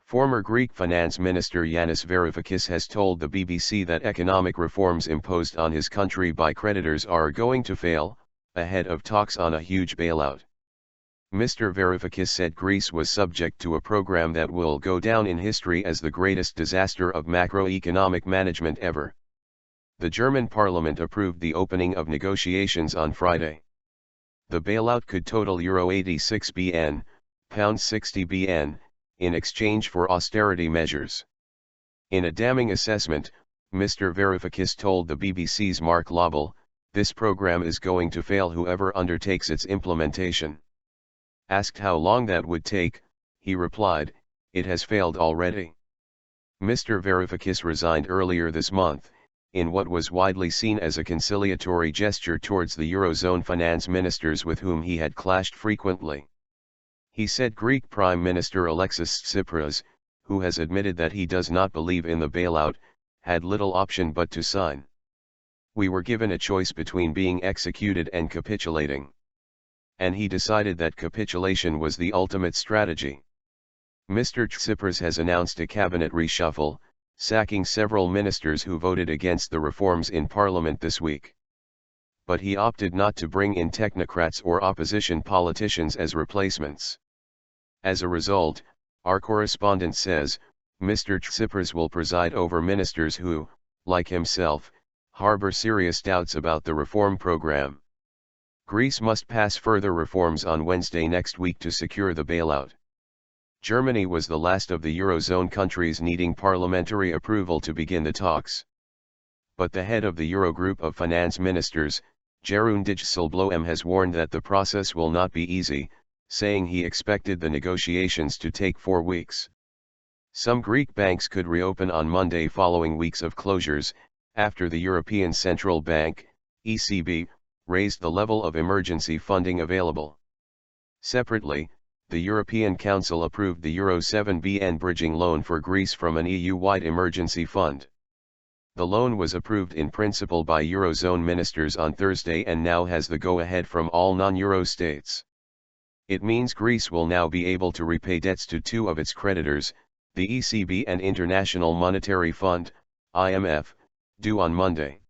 Former Greek Finance Minister Yanis Varoufakis has told the BBC that economic reforms imposed on his country by creditors are going to fail, ahead of talks on a huge bailout. Mr. Varoufakis said Greece was subject to a program that will go down in history as the greatest disaster of macroeconomic management ever. The German parliament approved the opening of negotiations on Friday. The bailout could total €86 bn, £60 bn, in exchange for austerity measures. In a damning assessment, Mr. Varoufakis told the BBC's Mark Lobel, "This program is going to fail whoever undertakes its implementation." Asked how long that would take, he replied, "It has failed already." Mr. Varoufakis resigned earlier this month, in what was widely seen as a conciliatory gesture towards the eurozone finance ministers with whom he had clashed frequently. He said Greek Prime Minister Alexis Tsipras, who has admitted that he does not believe in the bailout, had little option but to sign. "We were given a choice between being executed and capitulating. And he decided that capitulation was the ultimate strategy." Mr. Tsipras has announced a cabinet reshuffle, sacking several ministers who voted against the reforms in parliament this week. But he opted not to bring in technocrats or opposition politicians as replacements. As a result, our correspondent says, Mr. Tsipras will preside over ministers who, like himself, harbor serious doubts about the reform program. Greece must pass further reforms on Wednesday next week to secure the bailout. Germany was the last of the eurozone countries needing parliamentary approval to begin the talks. But the head of the Eurogroup of finance ministers, Jeroen Dijsselbloem, has warned that the process will not be easy, saying he expected the negotiations to take 4 weeks. Some Greek banks could reopen on Monday following weeks of closures, after the European Central Bank, ECB, raised the level of emergency funding available. Separately, the European Council approved the €7 bn bridging loan for Greece from an EU-wide emergency fund. The loan was approved in principle by Eurozone ministers on Thursday and now has the go-ahead from all non-Euro states. It means Greece will now be able to repay debts to 2 of its creditors, the ECB and International Monetary Fund, IMF, due on Monday.